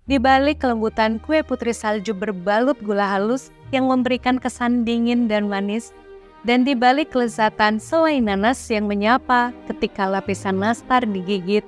Di balik kelembutan kue putri salju berbalut gula halus yang memberikan kesan dingin dan manis, dan di balik kelezatan selai nanas yang menyapa ketika lapisan nastar digigit,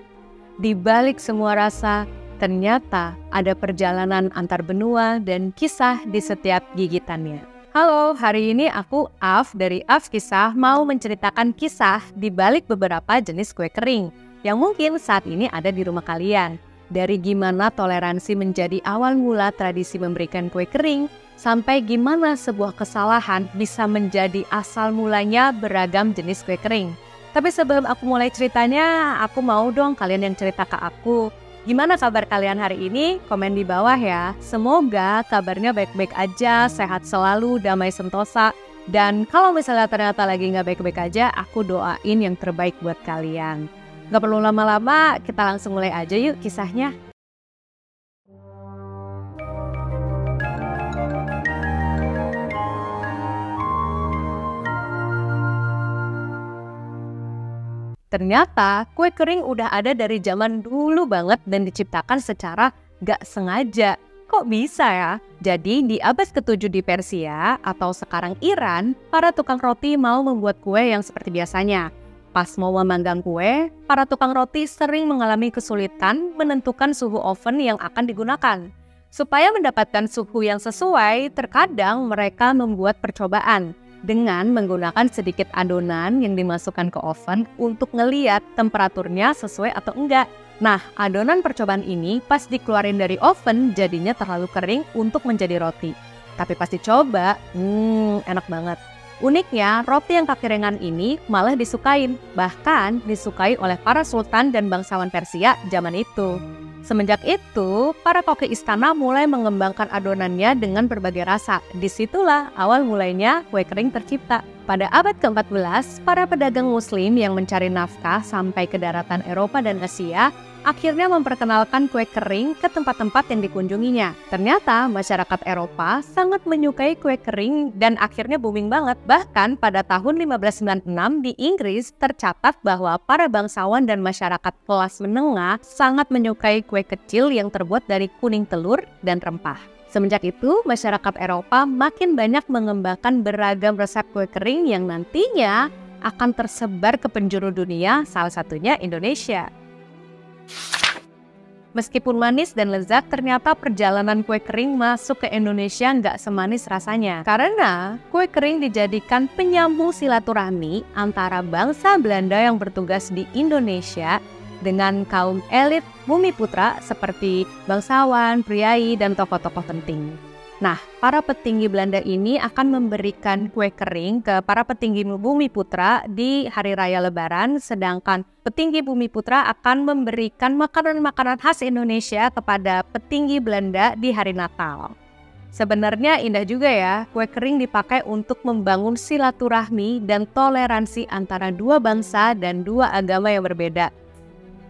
di balik semua rasa, ternyata ada perjalanan antar benua dan kisah di setiap gigitannya. Halo, hari ini aku Af dari Af Kisah mau menceritakan kisah di balik beberapa jenis kue kering yang mungkin saat ini ada di rumah kalian. Dari gimana toleransi menjadi awal mula tradisi memberikan kue kering, sampai gimana sebuah kesalahan bisa menjadi asal mulanya beragam jenis kue kering. Tapi sebelum aku mulai ceritanya, aku mau dong kalian yang cerita ke aku. Gimana kabar kalian hari ini? Komen di bawah ya. Semoga kabarnya baik-baik aja, sehat selalu, damai sentosa. Dan kalau misalnya ternyata lagi nggak baik-baik aja, aku doain yang terbaik buat kalian. Nggak perlu lama-lama, kita langsung mulai aja yuk kisahnya. Ternyata kue kering udah ada dari zaman dulu banget dan diciptakan secara gak sengaja. Kok bisa ya? Jadi di abad ke-7 di Persia atau sekarang Iran, para tukang roti mau membuat kue yang seperti biasanya. Pas mau memanggang kue, para tukang roti sering mengalami kesulitan menentukan suhu oven yang akan digunakan. Supaya mendapatkan suhu yang sesuai, terkadang mereka membuat percobaan dengan menggunakan sedikit adonan yang dimasukkan ke oven untuk ngeliat temperaturnya sesuai atau enggak. Nah, adonan percobaan ini pas dikeluarin dari oven jadinya terlalu kering untuk menjadi roti. Tapi pas dicoba, enak banget. Uniknya, roti yang kakirengan ini malah disukain, bahkan disukai oleh para sultan dan bangsawan Persia zaman itu. Semenjak itu, para koki istana mulai mengembangkan adonannya dengan berbagai rasa. Disitulah awal mulainya kue kering tercipta. Pada abad ke-14, para pedagang muslim yang mencari nafkah sampai ke daratan Eropa dan Asia akhirnya memperkenalkan kue kering ke tempat-tempat yang dikunjunginya. Ternyata masyarakat Eropa sangat menyukai kue kering dan akhirnya booming banget. Bahkan pada tahun 1596 di Inggris tercatat bahwa para bangsawan dan masyarakat kelas menengah sangat menyukai kue kecil yang terbuat dari kuning telur dan rempah. Semenjak itu, masyarakat Eropa makin banyak mengembangkan beragam resep kue kering yang nantinya akan tersebar ke penjuru dunia, salah satunya Indonesia. Meskipun manis dan lezat, ternyata perjalanan kue kering masuk ke Indonesia nggak semanis rasanya. Karena kue kering dijadikan penyambung silaturahmi antara bangsa Belanda yang bertugas di Indonesia dengan kaum elit Bumiputra seperti bangsawan, priai, dan tokoh-tokoh penting. Nah, para petinggi Belanda ini akan memberikan kue kering ke para petinggi Bumiputra di hari raya Lebaran, sedangkan petinggi Bumiputra akan memberikan makanan-makanan khas Indonesia kepada petinggi Belanda di hari Natal. Sebenarnya indah juga ya, kue kering dipakai untuk membangun silaturahmi dan toleransi antara dua bangsa dan dua agama yang berbeda.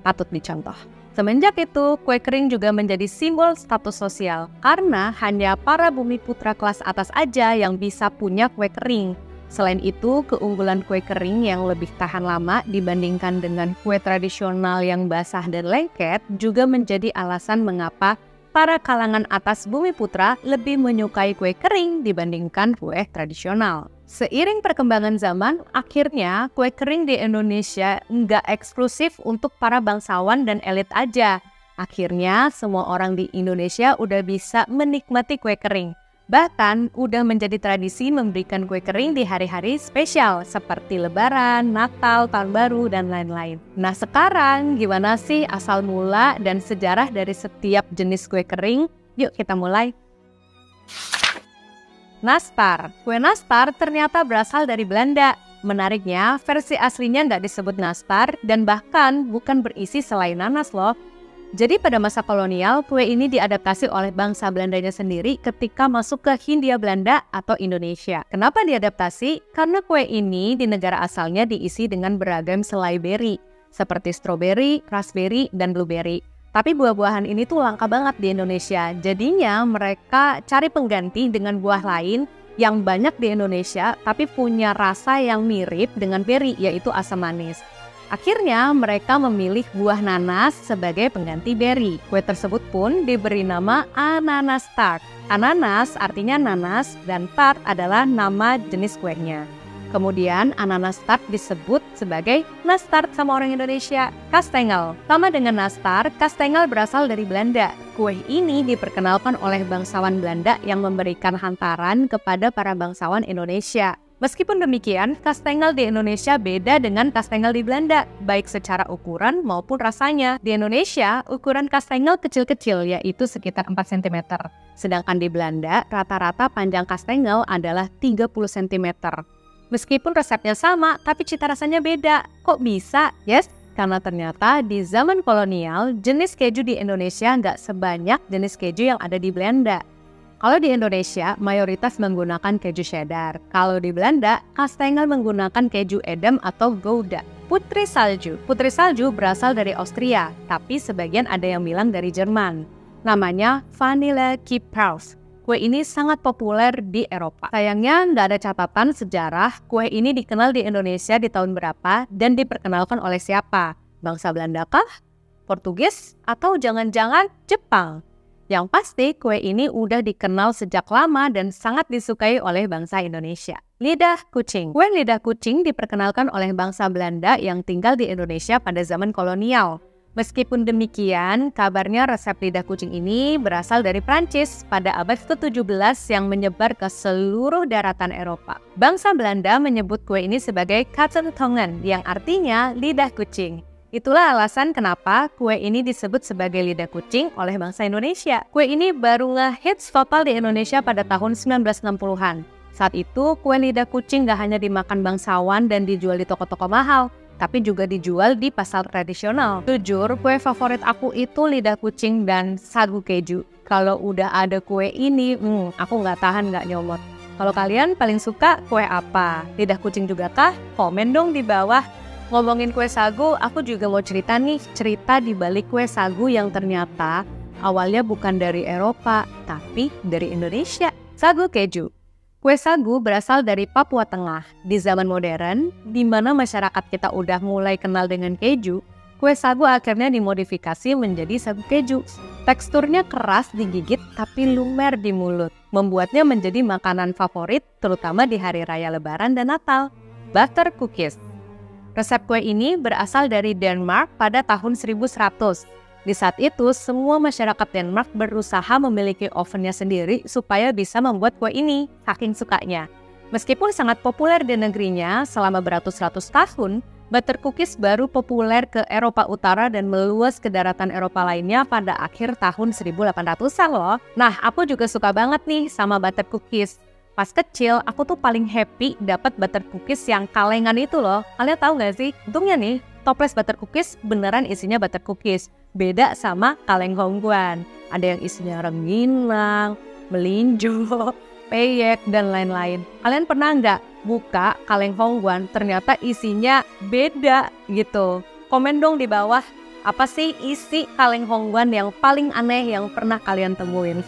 Patut dicontoh. Semenjak itu, kue kering juga menjadi simbol status sosial karena hanya para bumiputra kelas atas aja yang bisa punya kue kering. Selain itu, keunggulan kue kering yang lebih tahan lama dibandingkan dengan kue tradisional yang basah dan lengket juga menjadi alasan mengapa para kalangan atas bumiputra lebih menyukai kue kering dibandingkan kue tradisional. Seiring perkembangan zaman, akhirnya kue kering di Indonesia nggak eksklusif untuk para bangsawan dan elit aja. Akhirnya semua orang di Indonesia udah bisa menikmati kue kering. Bahkan udah menjadi tradisi memberikan kue kering di hari-hari spesial seperti Lebaran, Natal, Tahun Baru, dan lain-lain. Nah sekarang gimana sih asal mula dan sejarah dari setiap jenis kue kering? Yuk kita mulai. Nastar. Kue nastar ternyata berasal dari Belanda. Menariknya, versi aslinya nggak disebut nastar dan bahkan bukan berisi selai nanas loh. Jadi pada masa kolonial, kue ini diadaptasi oleh bangsa Belandanya sendiri ketika masuk ke Hindia Belanda atau Indonesia. Kenapa diadaptasi? Karena kue ini di negara asalnya diisi dengan beragam selai beri, seperti stroberi, raspberry, dan blueberry. Tapi buah-buahan ini tuh langka banget di Indonesia. Jadinya mereka cari pengganti dengan buah lain yang banyak di Indonesia tapi punya rasa yang mirip dengan beri, yaitu asam manis. Akhirnya mereka memilih buah nanas sebagai pengganti beri. Kue tersebut pun diberi nama ananas tart. Ananas artinya nanas dan tart adalah nama jenis kuenya. Kemudian ananas tart disebut sebagai nastar sama orang Indonesia. Kastengel. Sama dengan nastar, kastengel berasal dari Belanda. Kue ini diperkenalkan oleh bangsawan Belanda yang memberikan hantaran kepada para bangsawan Indonesia. Meskipun demikian, kastengel di Indonesia beda dengan kastengel di Belanda, baik secara ukuran maupun rasanya. Di Indonesia, ukuran kastengel kecil-kecil, yaitu sekitar 4 cm. Sedangkan di Belanda, rata-rata panjang kastengel adalah 30 cm. Meskipun resepnya sama, tapi cita rasanya beda. Kok bisa? Yes, karena ternyata di zaman kolonial, jenis keju di Indonesia nggak sebanyak jenis keju yang ada di Belanda. Kalau di Indonesia, mayoritas menggunakan keju cheddar. Kalau di Belanda, kastengel menggunakan keju Edam atau Gouda. Putri salju. Putri salju berasal dari Austria, tapi sebagian ada yang bilang dari Jerman. Namanya Vanille Kippaus. Kue ini sangat populer di Eropa. Sayangnya nggak ada catatan sejarah kue ini dikenal di Indonesia di tahun berapa dan diperkenalkan oleh siapa? Bangsa Belanda kah? Portugis? Atau jangan-jangan Jepang? Yang pasti kue ini udah dikenal sejak lama dan sangat disukai oleh bangsa Indonesia. Lidah kucing. Kue lidah kucing diperkenalkan oleh bangsa Belanda yang tinggal di Indonesia pada zaman kolonial. Meskipun demikian, kabarnya resep lidah kucing ini berasal dari Prancis pada abad ke-17 yang menyebar ke seluruh daratan Eropa. Bangsa Belanda menyebut kue ini sebagai kattentongen yang artinya lidah kucing. Itulah alasan kenapa kue ini disebut sebagai lidah kucing oleh bangsa Indonesia. Kue ini baru nge-hits total di Indonesia pada tahun 1960-an. Saat itu, kue lidah kucing gak hanya dimakan bangsawan dan dijual di toko-toko mahal, tapi juga dijual di pasar tradisional. Jujur, kue favorit aku itu lidah kucing dan sagu keju. Kalau udah ada kue ini, aku gak tahan gak nyomot. Kalau kalian paling suka kue apa? Lidah kucing juga kah? Komen dong di bawah. Ngomongin kue sagu, aku juga mau cerita nih, cerita di balik kue sagu yang ternyata awalnya bukan dari Eropa, tapi dari Indonesia. Sagu keju. Kue sagu berasal dari Papua Tengah. Di zaman modern, di mana masyarakat kita udah mulai kenal dengan keju, kue sagu akhirnya dimodifikasi menjadi sagu keju. Teksturnya keras digigit tapi lumer di mulut, membuatnya menjadi makanan favorit terutama di hari raya Lebaran dan Natal. Butter cookies. Resep kue ini berasal dari Denmark pada tahun 1100. Di saat itu, semua masyarakat Denmark berusaha memiliki ovennya sendiri supaya bisa membuat kue ini, saking sukanya. Meskipun sangat populer di negerinya selama beratus-ratus tahun, butter cookies baru populer ke Eropa Utara dan meluas ke daratan Eropa lainnya pada akhir tahun 1800-an loh. Nah, aku juga suka banget nih sama butter cookies. Pas kecil, aku tuh paling happy dapat butter cookies yang kalengan itu loh. Kalian tahu nggak sih? Untungnya nih, toples butter cookies beneran isinya butter cookies. Beda sama kaleng Hongguan. Ada yang isinya rengginang, melinjo, peyek, dan lain-lain. Kalian pernah nggak buka kaleng Hongguan ternyata isinya beda gitu? Komen dong di bawah, apa sih isi kaleng Hongguan yang paling aneh yang pernah kalian temuin?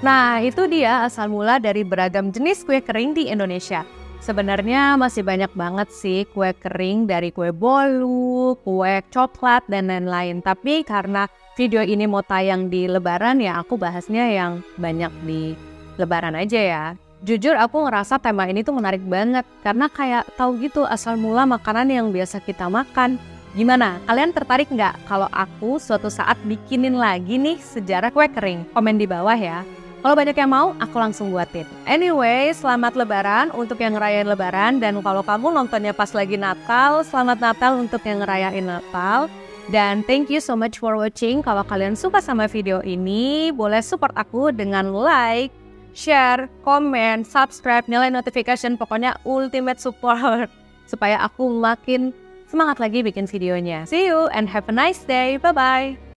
Nah, itu dia asal mula dari beragam jenis kue kering di Indonesia. Sebenarnya masih banyak banget sih kue kering dari kue bolu, kue coklat, dan lain-lain. Tapi karena video ini mau tayang di Lebaran ya aku bahasnya yang banyak di Lebaran aja ya. Jujur aku ngerasa tema ini tuh menarik banget karena kayak tahu gitu asal mula makanan yang biasa kita makan. Gimana? Kalian tertarik nggak kalau aku suatu saat bikinin lagi nih sejarah kue kering? Komen di bawah ya. Kalau banyak yang mau, aku langsung buatin. Anyway, selamat Lebaran untuk yang ngerayain Lebaran. Dan kalau kamu nontonnya pas lagi Natal, selamat Natal untuk yang ngerayain Natal. Dan thank you so much for watching. Kalau kalian suka sama video ini, boleh support aku dengan like, share, comment, subscribe, nyalain notification. Pokoknya ultimate support. Supaya aku makin semangat lagi bikin videonya. See you and have a nice day. Bye-bye.